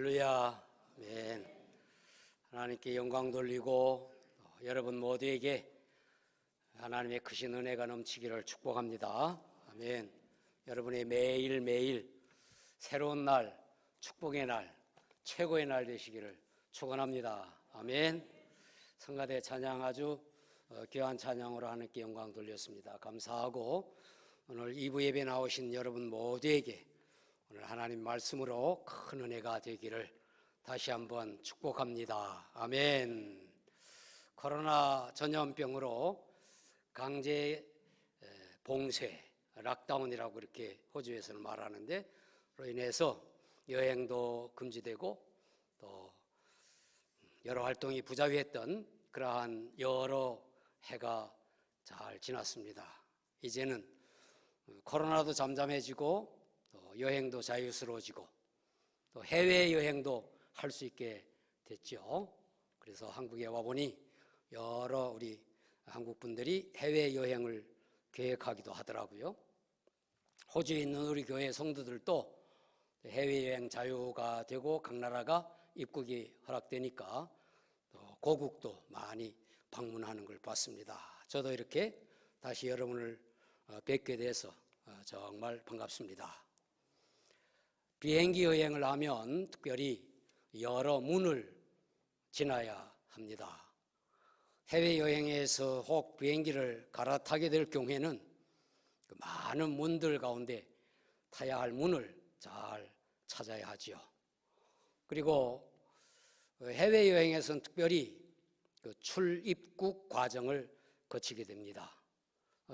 할렐루야. 아멘. 하나님께 영광 돌리고 여러분 모두에게 하나님의 크신 은혜가 넘치기를 축복합니다. 아멘. 여러분의 매일매일 새로운 날, 축복의 날, 최고의 날 되시기를 축원합니다. 아멘. 성가대 찬양 아주 귀한 찬양으로 하나님께 영광 돌렸습니다. 감사하고 오늘 2부 예배 나오신 여러분 모두에게 오늘 하나님 말씀으로 큰 은혜가 되기를 다시 한번 축복합니다. 아멘. 코로나 전염병으로 강제 봉쇄, 락다운이라고 이렇게 호주에서는 말하는데, 그로 인해서 여행도 금지되고 또 여러 활동이 부자위했던 그러한 여러 해가 잘 지났습니다. 이제는 코로나도 잠잠해지고 또 여행도 자유스러워지고 또 해외여행도 할 수 있게 됐죠. 그래서 한국에 와보니 여러 우리 한국 분들이 해외여행을 계획하기도 하더라고요. 호주에 있는 우리 교회 성도들도 해외여행 자유가 되고 각 나라가 입국이 허락되니까 또 고국도 많이 방문하는 걸 봤습니다. 저도 이렇게 다시 여러분을 뵙게 돼서 정말 반갑습니다. 비행기 여행을 하면 특별히 여러 문을 지나야 합니다. 해외여행에서 혹 비행기를 갈아타게 될 경우에는 그 많은 문들 가운데 타야 할 문을 잘 찾아야 하지요. 그리고 해외여행에서는 특별히 그 출입국 과정을 거치게 됩니다.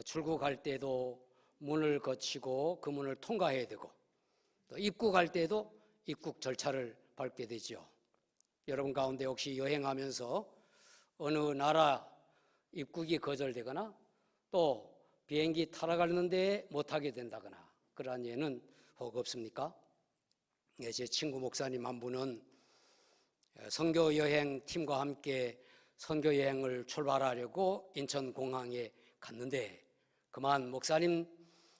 출국할 때도 문을 거치고 그 문을 통과해야 되고 또 입국할 때도 입국 절차를 밟게 되죠. 여러분 가운데 혹시 여행하면서 어느 나라 입국이 거절되거나 또 비행기 타러 가는데 못하게 된다거나 그러한 예는 혹 없습니까? 제 친구 목사님 한 분은 선교여행 팀과 함께 선교여행을 출발하려고 인천공항에 갔는데 그만 목사님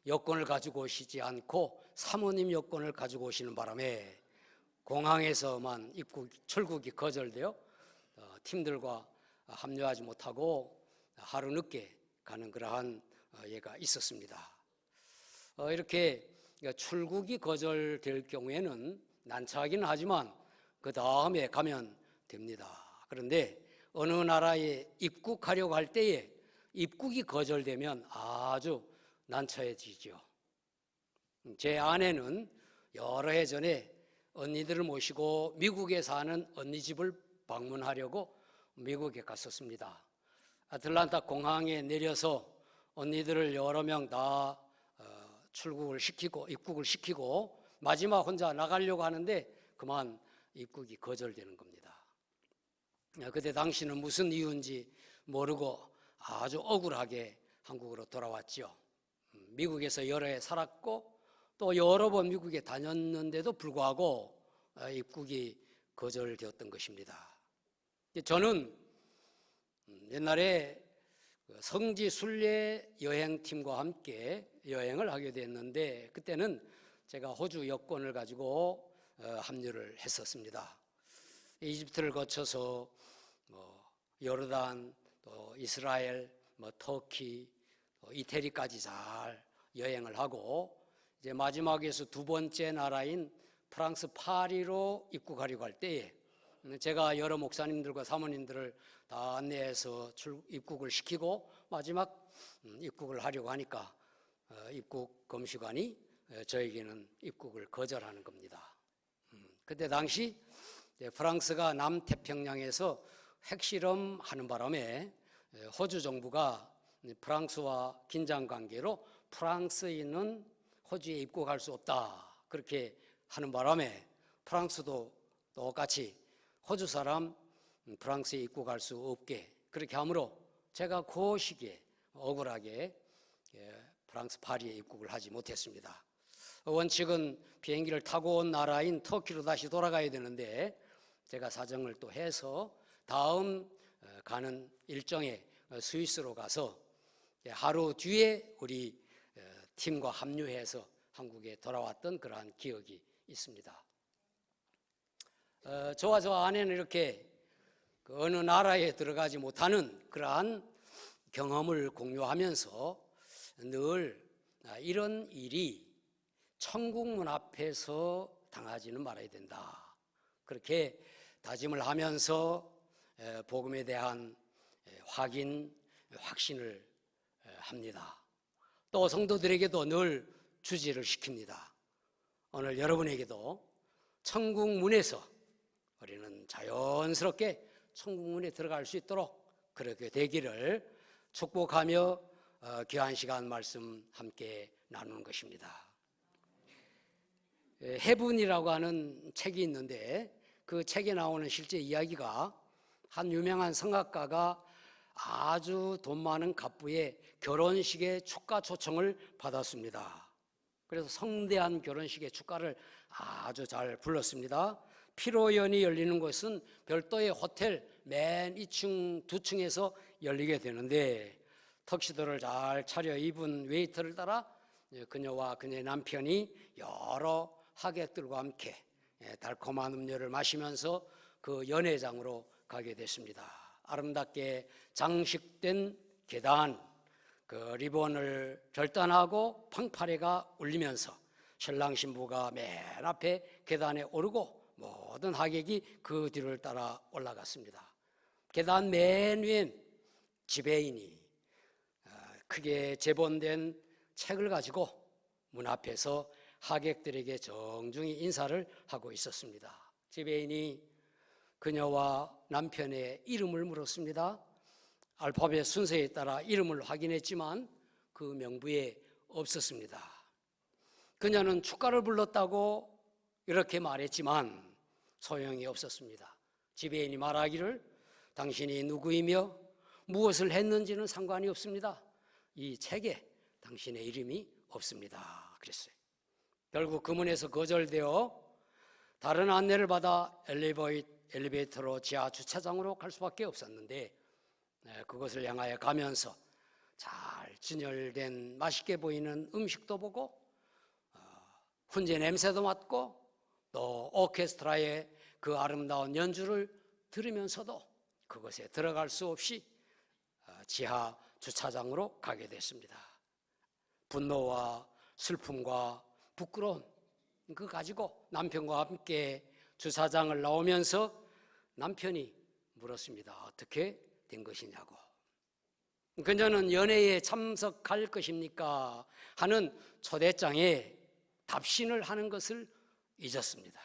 여권을 가지고 오시지 않고 사모님 여권을 가지고 오시는 바람에 공항에서만 출국이 거절되어 팀들과 합류하지 못하고 하루 늦게 가는 그러한 예가 있었습니다. 이렇게 출국이 거절될 경우에는 난처하긴 하지만 그 다음에 가면 됩니다. 그런데 어느 나라에 입국하려고 할 때에 입국이 거절되면 아주 난처해지죠. 제 아내는 여러 해 전에 언니들을 모시고 미국에 사는 언니 집을 방문하려고 미국에 갔었습니다. 아틀란타 공항에 내려서 언니들을 여러 명 다 출국을 시키고 입국을 시키고 마지막 혼자 나가려고 하는데 그만 입국이 거절되는 겁니다. 그때 당시는 무슨 이유인지 모르고 아주 억울하게 한국으로 돌아왔죠. 미국에서 여러 해 살았고 또 여러 번 미국에 다녔는데도 불구하고 입국이 거절되었던 것입니다. 저는 옛날에 성지 순례 여행팀과 함께 여행을 하게 됐는데 그때는 제가 호주 여권을 가지고 합류를 했었습니다. 이집트를 거쳐서 요르단, 또 이스라엘, 터키, 이태리까지 잘 여행을 하고 이제 마지막에서 두 번째 나라인 프랑스 파리로 입국하려고 할 때에 제가 여러 목사님들과 사모님들을 다 안내해서 입국을 시키고 마지막 입국을 하려고 하니까 입국 검시관이 저에게는 입국을 거절하는 겁니다. 그때 당시 프랑스가 남태평양에서 핵실험하는 바람에 호주 정부가 프랑스와 긴장 관계로 프랑스인은 호주에 입국할 수 없다 그렇게 하는 바람에 프랑스도 똑같이 호주 사람 프랑스에 입국할 수 없게 그렇게 하므로 제가 그 시기에 억울하게 프랑스 파리에 입국을 하지 못했습니다. 원칙은 비행기를 타고 온 나라인 터키로 다시 돌아가야 되는데 제가 사정을 또 해서 다음 가는 일정에 스위스로 가서 하루 뒤에 우리 팀과 합류해서 한국에 돌아왔던 그러한 기억이 있습니다. 저와 저 아내는 이렇게 어느 나라에 들어가지 못하는 그러한 경험을 공유하면서 늘 이런 일이 천국 문 앞에서 당하지는 말아야 된다, 그렇게 다짐을 하면서 복음에 대한 확신을 합니다. 또 성도들에게도 늘 주지를 시킵니다. 오늘 여러분에게도 천국 문에서 우리는 자연스럽게 천국 문에 들어갈 수 있도록 그렇게 되기를 축복하며 귀한 시간 말씀 함께 나누는 것입니다. 해분이라고 하는 책이 있는데 그 책에 나오는 실제 이야기가 한 유명한 성악가가 아주 돈 많은 갑부의 결혼식에 축가 초청을 받았습니다. 그래서 성대한 결혼식의 축가를 아주 잘 불렀습니다. 피로연이 열리는 곳은 별도의 호텔 맨 2층, 2층에서 열리게 되는데 턱시도를 잘 차려 입은 웨이터를 따라 그녀와 그녀의 남편이 여러 하객들과 함께 달콤한 음료를 마시면서 그 연회장으로 가게 됐습니다. 아름답게 장식된 계단, 그 리본을 절단하고 팡파레가 울리면서 신랑 신부가 맨 앞에 계단에 오르고 모든 하객이 그 뒤를 따라 올라갔습니다. 계단 맨 위엔 지배인이 크게 제본된 책을 가지고 문 앞에서 하객들에게 정중히 인사를 하고 있었습니다. 지배인이 그녀와 남편의 이름을 물었습니다. 알파벳 순서에 따라 이름을 확인했지만 그 명부에 없었습니다. 그녀는 축가를 불렀다고 이렇게 말했지만 소용이 없었습니다. 지배인이 말하기를 당신이 누구이며 무엇을 했는지는 상관이 없습니다. 이 책에 당신의 이름이 없습니다. 그랬어요. 결국 그 문에서 거절되어 다른 안내를 받아 엘리베이터로 지하 주차장으로 갈 수밖에 없었는데 그것을 향하여 가면서 잘 진열된 맛있게 보이는 음식도 보고 훈제 냄새도 맡고 또 오케스트라의 그 아름다운 연주를 들으면서도 그것에 들어갈 수 없이 지하 주차장으로 가게 됐습니다. 분노와 슬픔과 부끄러움 그거 가지고 남편과 함께 주차장을 나오면서 남편이 물었습니다. 어떻게 된 것이냐고. 그녀는 연회에 참석할 것입니까? 하는 초대장에 답신을 하는 것을 잊었습니다.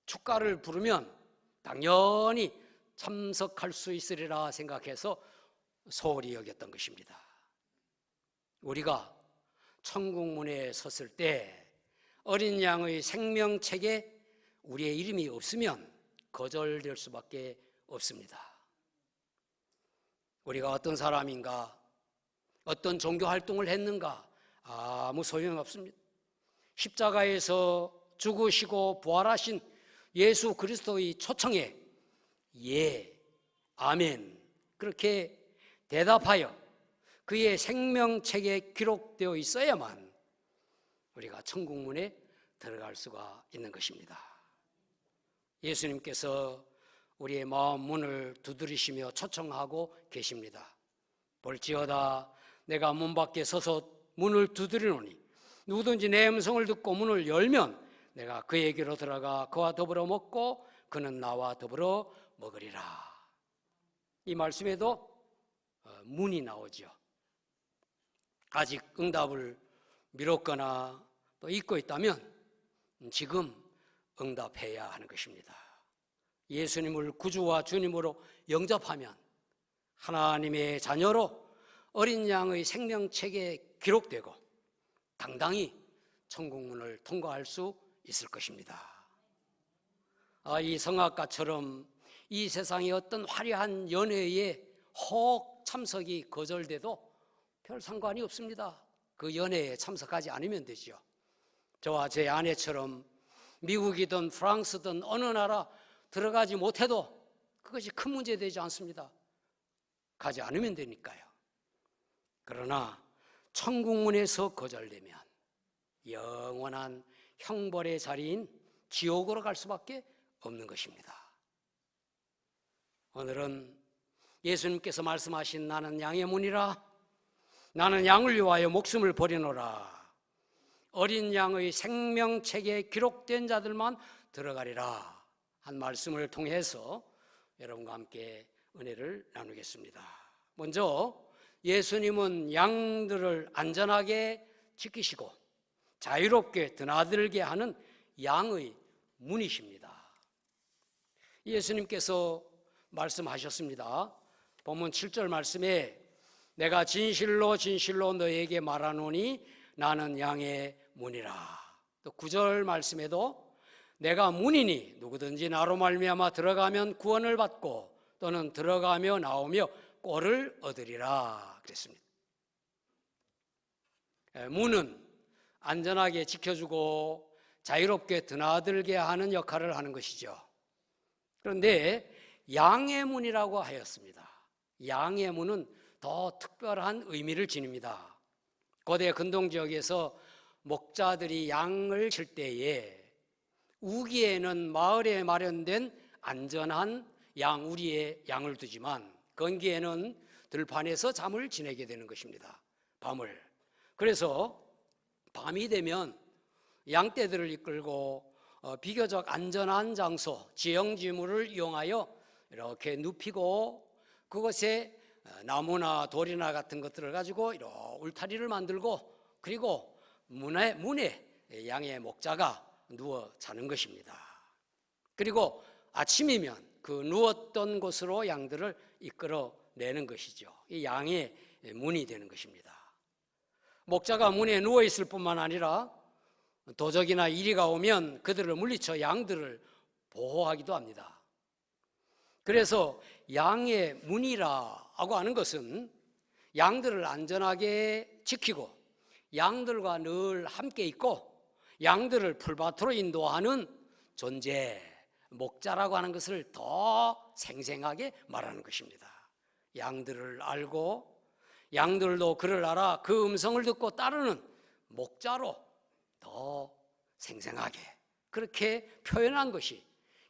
축가를 부르면 당연히 참석할 수 있으리라 생각해서 소홀히 여겼던 것입니다. 우리가 천국문에 섰을 때 어린 양의 생명책에 우리의 이름이 없으면 거절될 수밖에 없습니다. 우리가 어떤 사람인가, 어떤 종교 활동을 했는가 아무 소용없습니다. 십자가에서 죽으시고 부활하신 예수 그리스도의 초청에 예, 아멘 그렇게 대답하여 그의 생명책에 기록되어 있어야만 우리가 천국문에 들어갈 수가 있는 것입니다. 예수님께서 우리의 마음 문을 두드리시며 초청하고 계십니다. 볼지어다 내가 문 밖에 서서 문을 두드리노니 누구든지 내 음성을 듣고 문을 열면 내가 그에게로 들어가 그와 더불어 먹고 그는 나와 더불어 먹으리라. 이 말씀에도 문이 나오죠. 아직 응답을 미뤘거나 또 잊고 있다면 지금 응답해야 하는 것입니다. 예수님을 구주와 주님으로 영접하면 하나님의 자녀로 어린 양의 생명책에 기록되고 당당히 천국문을 통과할 수 있을 것입니다. 이 성악가처럼 이 세상의 어떤 화려한 연회에 혹 참석이 거절돼도 별 상관이 없습니다. 그 연회에 참석하지 않으면 되죠. 저와 제 아내처럼 미국이든 프랑스든 어느 나라 들어가지 못해도 그것이 큰 문제 되지 않습니다. 가지 않으면 되니까요. 그러나 천국문에서 거절되면 영원한 형벌의 자리인 지옥으로 갈 수밖에 없는 것입니다. 오늘은 예수님께서 말씀하신 나는 양의 문이라, 나는 양을 위하여 목숨을 버리노라, 어린 양의 생명책에 기록된 자들만 들어가리라 한 말씀을 통해서 여러분과 함께 은혜를 나누겠습니다. 먼저 예수님은 양들을 안전하게 지키시고 자유롭게 드나들게 하는 양의 문이십니다. 예수님께서 말씀하셨습니다. 본문 7절 말씀에 내가 진실로 진실로 너에게 말하노니 나는 양의 문이라. 또 9절 말씀에도 내가 문이니 누구든지 나로 말미암아 들어가면 구원을 받고 또는 들어가며 나오며 꼴을 얻으리라 그랬습니다. 문은 안전하게 지켜주고 자유롭게 드나들게 하는 역할을 하는 것이죠. 그런데 양의 문이라고 하였습니다. 양의 문은 더 특별한 의미를 지닙니다. 고대 근동 지역에서 목자들이 양을 칠 때에 우기에는 마을에 마련된 안전한 양우리에 양을 두지만 건기에는 들판에서 잠을 지내게 되는 것입니다. 밤을. 그래서 밤이 되면 양떼들을 이끌고 비교적 안전한 장소, 지형지물을 이용하여 이렇게 눕히고 그것에 나무나 돌이나 같은 것들을 가지고 이렇게 울타리를 만들고 그리고 문에 양의 목자가 누워 자는 것입니다. 그리고 아침이면 그 누웠던 곳으로 양들을 이끌어내는 것이죠. 이 양의 문이 되는 것입니다. 목자가 문에 누워 있을 뿐만 아니라 도적이나 이리가 오면 그들을 물리쳐 양들을 보호하기도 합니다. 그래서 양의 문이라고 하는 것은 양들을 안전하게 지키고 양들과 늘 함께 있고 양들을 풀밭으로 인도하는 존재, 목자라고 하는 것을 더 생생하게 말하는 것입니다. 양들을 알고 양들도 그를 알아 그 음성을 듣고 따르는 목자로 더 생생하게 그렇게 표현한 것이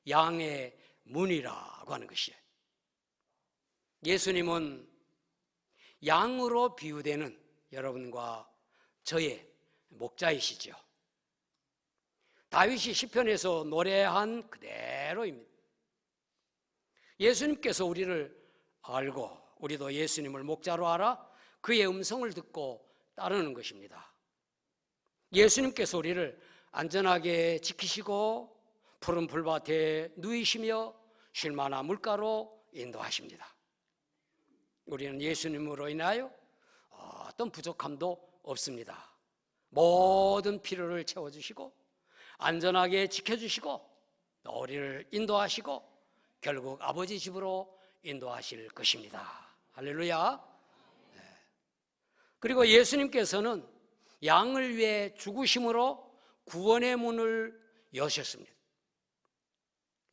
양의 문이라고 하는 것이에요. 예수님은 양으로 비유되는 여러분과 저의 목자이시죠. 다윗이 시편에서 노래한 그대로입니다. 예수님께서 우리를 알고 우리도 예수님을 목자로 알아 그의 음성을 듣고 따르는 것입니다. 예수님께서 우리를 안전하게 지키시고 푸른 풀밭에 누이시며 쉴 만한 물가로 인도하십니다. 우리는 예수님으로 인하여 어떤 부족함도 없습니다. 모든 필요를 채워주시고 안전하게 지켜주시고 또 우리를 인도하시고 결국 아버지 집으로 인도하실 것입니다. 할렐루야. 네. 그리고 예수님께서는 양을 위해 죽으심으로 구원의 문을 여셨습니다.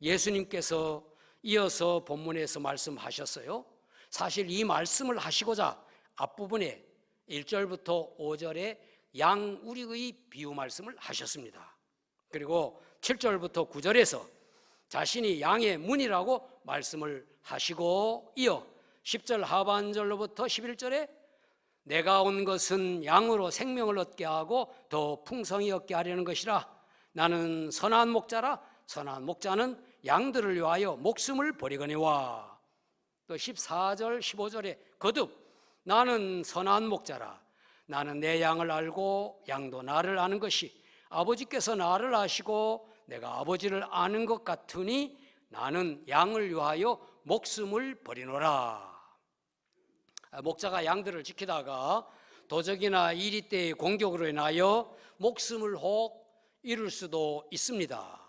예수님께서 이어서 본문에서 말씀하셨어요. 사실 이 말씀을 하시고자 앞부분에 1절부터 5절에 양우리의 비유 말씀을 하셨습니다. 그리고 7절부터 9절에서 자신이 양의 문이라고 말씀을 하시고 이어 10절 하반절로부터 11절에 내가 온 것은 양으로 생명을 얻게 하고 더 풍성히 얻게 하려는 것이라. 나는 선한 목자라. 선한 목자는 양들을 위하여 목숨을 버리거니와. 또 14절 15절에 거듭 나는 선한 목자라. 나는 내 양을 알고 양도 나를 아는 것이 아버지께서 나를 아시고 내가 아버지를 아는 것 같으니 나는 양을 위하여 목숨을 버리노라. 목자가 양들을 지키다가 도적이나 이리떼의 공격으로 인하여 목숨을 혹 잃을 수도 있습니다.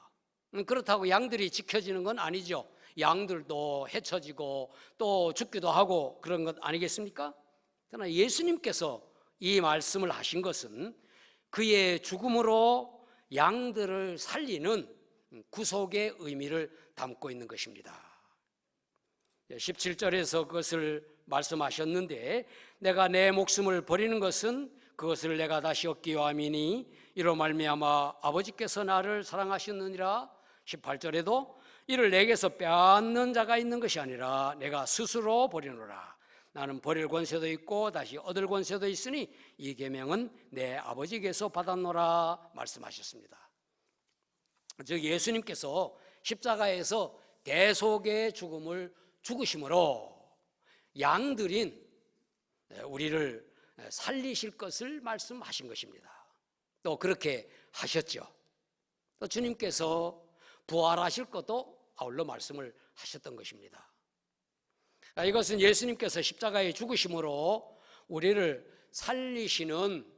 그렇다고 양들이 지켜지는 건 아니죠. 양들도 해쳐지고 또 죽기도 하고 그런 것 아니겠습니까? 그러나 예수님께서 이 말씀을 하신 것은 그의 죽음으로 양들을 살리는 구속의 의미를 담고 있는 것입니다. 17절에서 그것을 말씀하셨는데 내가 내 목숨을 버리는 것은 그것을 내가 다시 얻기 위함이니 이로 말미암아 아버지께서 나를 사랑하셨느니라. 18절에도 이를 내게서 빼앗는 자가 있는 것이 아니라 내가 스스로 버리노라. 나는 버릴 권세도 있고 다시 얻을 권세도 있으니 이 계명은 내 아버지께서 받았노라 말씀하셨습니다. 즉 예수님께서 십자가에서 대속의 죽음을 죽으심으로 양들인 우리를 살리실 것을 말씀하신 것입니다. 또 그렇게 하셨죠. 또 주님께서 부활하실 것도 아울러 말씀을 하셨던 것입니다. 이것은 예수님께서 십자가에 죽으심으로 우리를 살리시는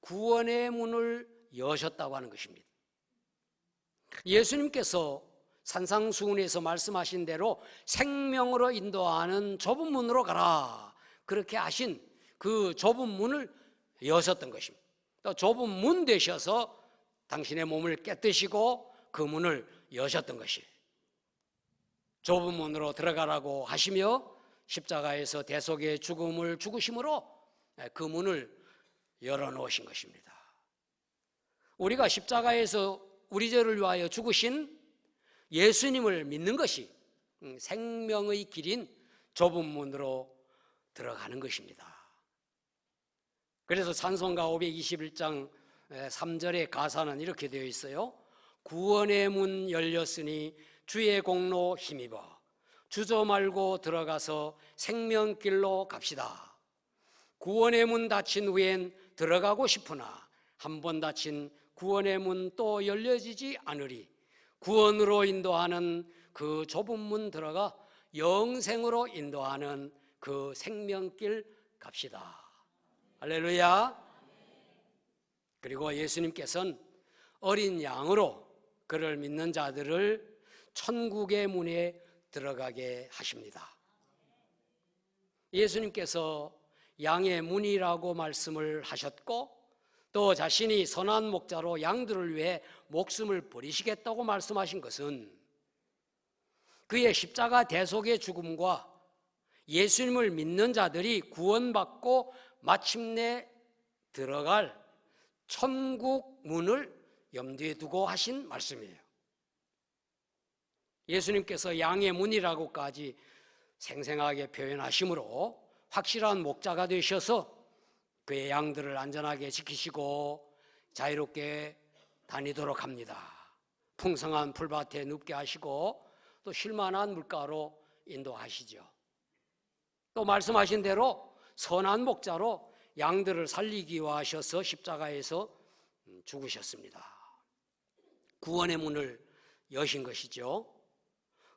구원의 문을 여셨다고 하는 것입니다. 예수님께서 산상수훈에서 말씀하신 대로 생명으로 인도하는 좁은 문으로 가라, 그렇게 하신 그 좁은 문을 여셨던 것입니다. 또 좁은 문 되셔서 당신의 몸을 깨뜨시고 그 문을 여셨던 것이에요. 좁은 문으로 들어가라고 하시며 십자가에서 대속의 죽음을 죽으심으로 그 문을 열어놓으신 것입니다. 우리가 십자가에서 우리 죄를 위하여 죽으신 예수님을 믿는 것이 생명의 길인 좁은 문으로 들어가는 것입니다. 그래서 찬송가 521장 3절의 가사는 이렇게 되어 있어요. 구원의 문 열렸으니 주의 공로 힘입어 주저 말고 들어가서 생명길로 갑시다. 구원의 문 닫힌 후엔 들어가고 싶으나 한 번 닫힌 구원의 문 또 열려지지 않으리. 구원으로 인도하는 그 좁은 문 들어가 영생으로 인도하는 그 생명길 갑시다. 할렐루야. 그리고 예수님께서는 어린 양으로 그를 믿는 자들을 천국의 문에 들어가게 하십니다. 예수님께서 양의 문이라고 말씀을 하셨고 또 자신이 선한 목자로 양들을 위해 목숨을 버리시겠다고 말씀하신 것은 그의 십자가 대속의 죽음과 예수님을 믿는 자들이 구원받고 마침내 들어갈 천국 문을 염두에 두고 하신 말씀이에요. 예수님께서 양의 문이라고까지 생생하게 표현하심으로 확실한 목자가 되셔서 그의 양들을 안전하게 지키시고 자유롭게 다니도록 합니다. 풍성한 풀밭에 눕게 하시고 또 쉴만한 물가로 인도하시죠. 또 말씀하신 대로 선한 목자로 양들을 살리기 위하셔서 십자가에서 죽으셨습니다. 구원의 문을 여신 것이죠.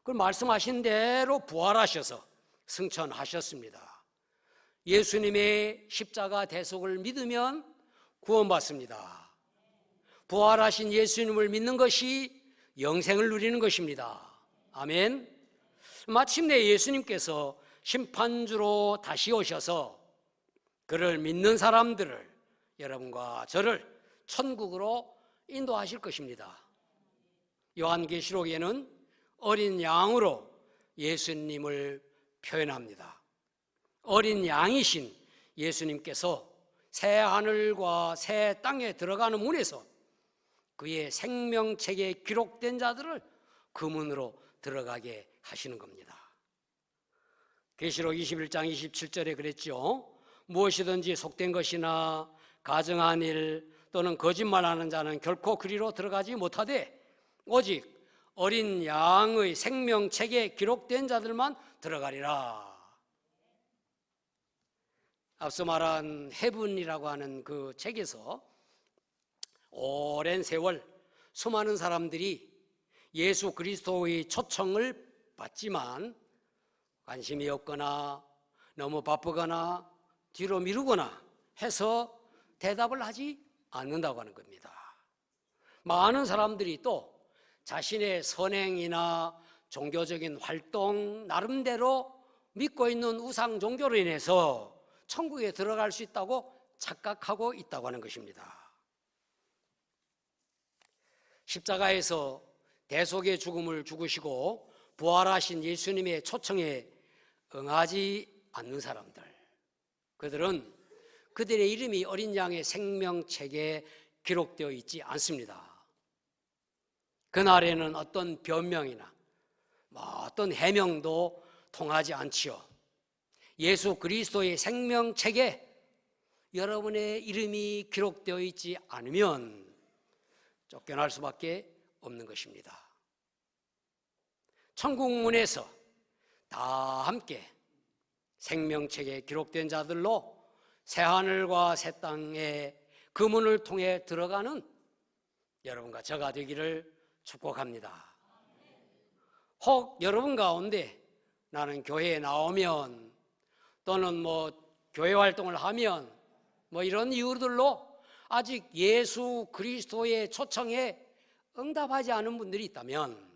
그 말씀하신 대로 부활하셔서 승천하셨습니다. 예수님의 십자가 대속을 믿으면 구원받습니다. 부활하신 예수님을 믿는 것이 영생을 누리는 것입니다. 아멘. 마침내 예수님께서 심판주로 다시 오셔서 그를 믿는 사람들을, 여러분과 저를 천국으로 인도하실 것입니다. 요한계시록에는 어린 양으로 예수님을 표현합니다. 어린 양이신 예수님께서 새 하늘과 새 땅에 들어가는 문에서 그의 생명책에 기록된 자들을 그 문으로 들어가게 하시는 겁니다. 계시록 21장 27절에 그랬죠. 무엇이든지 속된 것이나 가증한 일 또는 거짓말하는 자는 결코 그리로 들어가지 못하되 오직 어린 양의 생명책에 기록된 자들만 들어가리라. 앞서 말한 헤븐이라고 하는 그 책에서 오랜 세월 수많은 사람들이 예수 그리스도의 초청을 받지만 관심이 없거나 너무 바쁘거나 뒤로 미루거나 해서 대답을 하지 않는다고 하는 겁니다. 많은 사람들이 또 자신의 선행이나 종교적인 활동, 나름대로 믿고 있는 우상 종교로 인해서 천국에 들어갈 수 있다고 착각하고 있다고 하는 것입니다. 십자가에서 대속의 죽음을 죽으시고 부활하신 예수님의 초청에 응하지 않는 사람들, 그들은 그들의 이름이 어린 양의 생명책에 기록되어 있지 않습니다. 그날에는 어떤 변명이나 어떤 해명도 통하지 않지요. 예수 그리스도의 생명책에 여러분의 이름이 기록되어 있지 않으면 쫓겨날 수밖에 없는 것입니다. 천국 문에서 다 함께 생명책에 기록된 자들로 새하늘과 새 땅의 그 문을 통해 들어가는 여러분과 저가 되기를 축복합니다. 혹 여러분 가운데 나는 교회에 나오면 또는 교회 활동을 하면 이런 이유들로 아직 예수 그리스도의 초청에 응답하지 않은 분들이 있다면,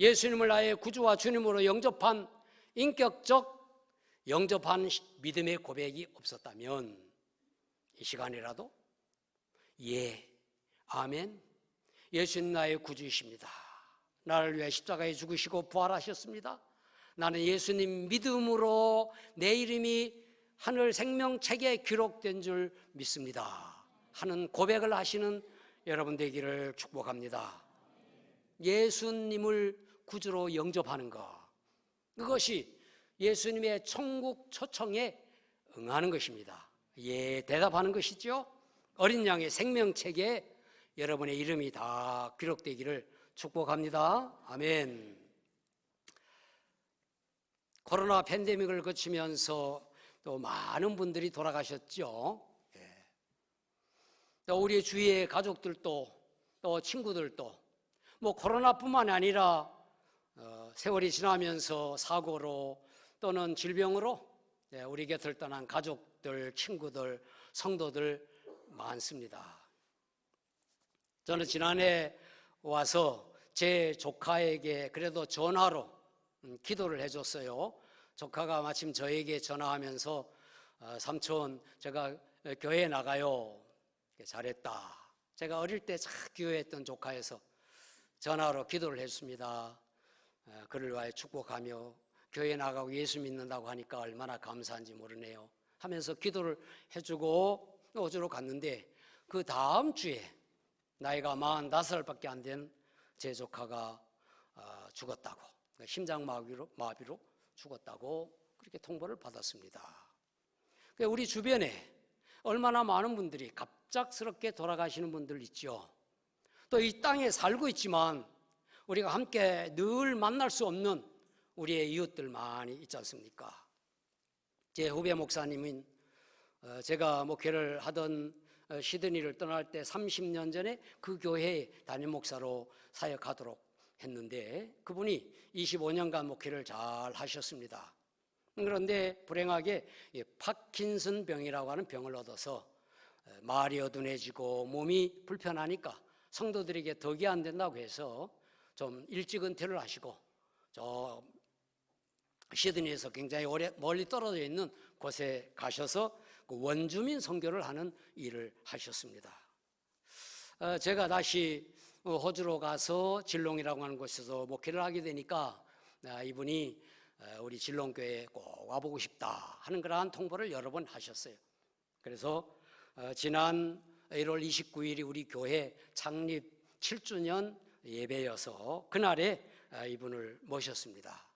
예수님을 나의 구주와 주님으로 영접한 인격적 영접한 믿음의 고백이 없었다면 이 시간이라도 아멘, 예수님 나의 구주이십니다. 나를 위해 십자가에 죽으시고 부활하셨습니다. 나는 예수님 믿음으로 내 이름이 하늘 생명책에 기록된 줄 믿습니다 하는 고백을 하시는 여러분 되기를 축복합니다. 예수님을 구주로 영접하는 것, 그것이 예수님의 천국 초청에 응하는 것입니다. 대답하는 것이죠. 어린 양의 생명책에 여러분의 이름이 다 기록되기를 축복합니다. 아멘. 코로나 팬데믹을 거치면서 또 많은 분들이 돌아가셨죠. 또 우리 주위의 가족들도 또 친구들도 코로나뿐만 아니라 세월이 지나면서 사고로 또는 질병으로 우리 곁을 떠난 가족들, 친구들, 성도들 많습니다. 저는 지난해 와서 제 조카에게 그래도 전화로 기도를 해줬어요. 조카가 마침 저에게 전화하면서 삼촌, 제가 교회에 나가요. 잘했다. 제가 어릴 때 참 기도했던 조카여서 전화로 기도를 했습니다. 그를 위하여 축복하며 교회에 나가고 예수 믿는다고 하니까 얼마나 감사한지 모르네요 하면서 기도를 해주고 어디로 갔는데, 그 다음 주에 나이가 45살밖에 안 된 제 조카가 죽었다고, 심장마비로 죽었다고 그렇게 통보를 받았습니다. 우리 주변에 얼마나 많은 분들이 갑작스럽게 돌아가시는 분들 있죠. 또 이 땅에 살고 있지만 우리가 함께 늘 만날 수 없는 우리의 이웃들 많이 있지 않습니까? 제 후배 목사님은 제가 목회를 하던 시드니를 떠날 때 30년 전에 그 교회에 담임 목사로 사역하도록 했는데, 그분이 25년간 목회를 잘 하셨습니다. 그런데 불행하게 파킨슨 병이라고 하는 병을 얻어서 말이 어둔해지고 몸이 불편하니까 성도들에게 덕이 안 된다고 해서 좀 일찍 은퇴를 하시고 저 시드니에서 굉장히 멀리 떨어져 있는 곳에 가셔서 그 원주민 선교를 하는 일을 하셨습니다. 제가 다시 호주로 가서 질롱이라고 하는 곳에서 목회를 하게 되니까 이분이 우리 질롱교회에 꼭 와보고 싶다 하는 그러한 통보를 여러 번 하셨어요. 그래서 지난 1월 29일이 우리 교회 창립 7주년 예배여서 그날에 이분을 모셨습니다.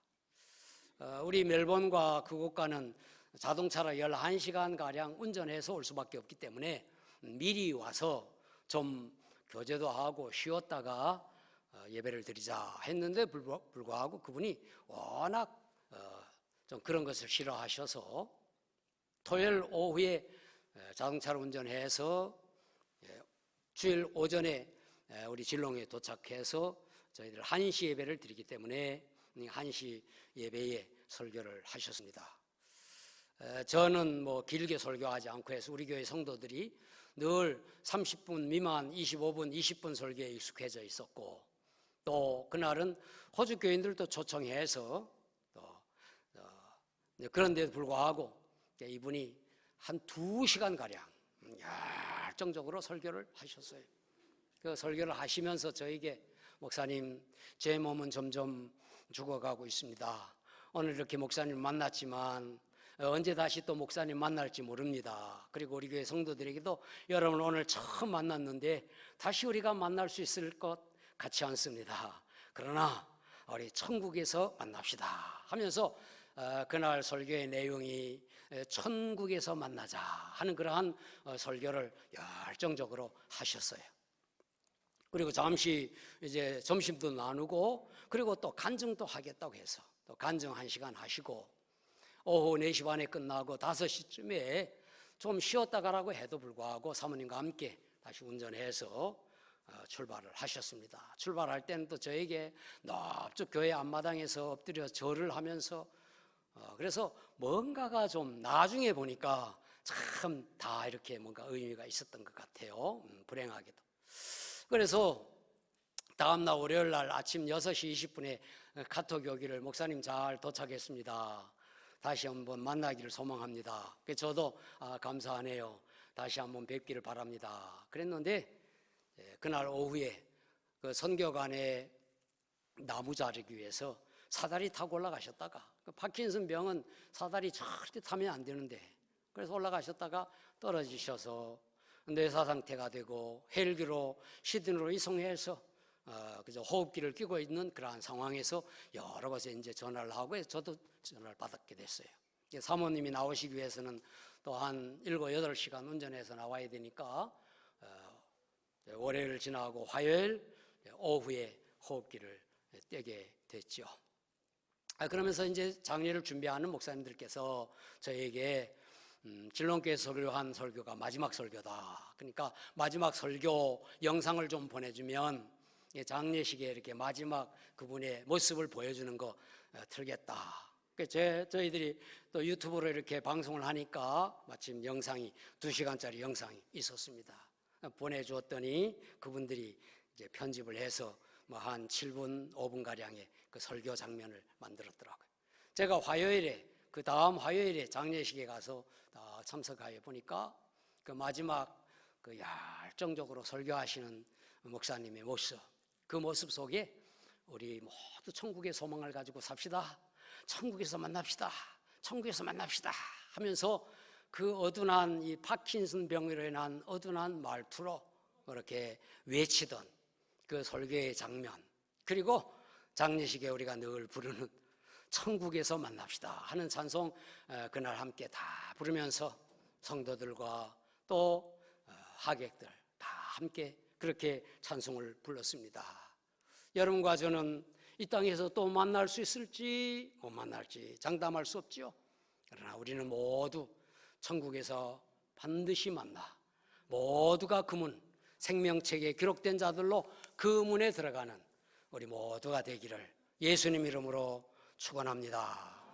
우리 멜번과 그곳과는 자동차로 11시간가량 운전해서 올 수밖에 없기 때문에 미리 와서 좀 교제도 하고 쉬었다가 예배를 드리자 했는데 불구하고 그분이 워낙 좀 그런 것을 싫어하셔서 토요일 오후에 자동차로 운전해서 주일 오전에 우리 질롱에 도착해서 저희들 1시 예배를 드리기 때문에 1시 예배에 설교를 하셨습니다. 저는 길게 설교하지 않고 해서 우리 교회 성도들이 늘 30분 미만, 25분, 20분 설교에 익숙해져 있었고, 또 그날은 호주 교인들도 초청해서 그런데도 불구하고 이분이 한 2시간가량 열정적으로 설교를 하셨어요. 그 설교를 하시면서 저에게 목사님, 제 몸은 점점 죽어가고 있습니다. 오늘 이렇게 목사님 만났지만 언제 다시 또 목사님 만날지 모릅니다. 그리고 우리 교회 성도들에게도 여러분 오늘 처음 만났는데 다시 우리가 만날 수 있을 것 같지 않습니다. 그러나 우리 천국에서 만납시다 하면서 그날 설교의 내용이 천국에서 만나자 하는 그러한 설교를 열정적으로 하셨어요. 그리고 잠시 이제 점심도 나누고 그리고 또 간증도 하겠다고 해서 또 간증 1시간 하시고 오후 4시 반에 끝나고 5시쯤에 좀 쉬었다 가라고 해도 불구하고 사모님과 함께 다시 운전해서 출발을 하셨습니다. 출발할 때는 또 저에게 넓적 교회 앞마당에서 엎드려 절을 하면서 그래서 뭔가가 좀 나중에 보니까 참 다 이렇게 뭔가 의미가 있었던 것 같아요. 불행하게도. 그래서 다음날 월요일날 아침 6시 20분에 카톡 오기를 목사님 잘 도착했습니다. 다시 한번 만나기를 소망합니다. 저도 감사하네요. 다시 한번 뵙기를 바랍니다. 그랬는데 그날 오후에 그 선교관에 나무 자르기 위해서 사다리 타고 올라가셨다가 그 파킨슨 병은 사다리 절대 타면 안 되는데 그래서 올라가셨다가 떨어지셔서 뇌사 상태가 되고 헬기로 시드니로 이송해서 그저 호흡기를 끼고 있는 그러한 상황에서 여러 곳에 이제 전화를 하고 저도 전화를 받게 됐어요. 사모님이 나오시기 위해서는 또 한 7, 8시간 운전해서 나와야 되니까 월요일 지나고 화요일 오후에 호흡기를 떼게 됐죠. 그러면서 이제 장례를 준비하는 목사님들께서 저에게 진롱교회 설교한 설교가 마지막 설교다. 그러니까 마지막 설교 영상을 좀 보내주면 장례식에 이렇게 마지막 그분의 모습을 보여주는 거 틀겠다. 저희들이 또 유튜브로 이렇게 방송을 하니까 마침 영상이 2시간짜리 영상이 있었습니다. 보내주었더니 그분들이 이제 편집을 해서 뭐 한 7분, 5분 가량의 그 설교 장면을 만들었더라고요. 제가 화요일에 그 다음 화요일에 장례식에 가서 참석하여 보니까 그 마지막 그 열정적으로 설교하시는 목사님의 모습, 그 모습 속에 우리 모두 천국의 소망을 가지고 삽시다. 천국에서 만납시다. 천국에서 만납시다. 하면서 그 어둔한 이 파킨슨 병으로 인한 어둔한 말투로 그렇게 외치던 그 설교의 장면, 그리고 장례식에 우리가 늘 부르는 천국에서 만납시다 하는 찬송 그날 함께 다 부르면서 성도들과 또 하객들 다 함께 그렇게 찬송을 불렀습니다. 여러분과 저는 이 땅에서 또 만날 수 있을지 못 만날지 장담할 수 없죠. 그러나 우리는 모두 천국에서 반드시 만나 모두가 그 문, 생명책에 기록된 자들로 그 문에 들어가는 우리 모두가 되기를 예수님 이름으로 축원합니다.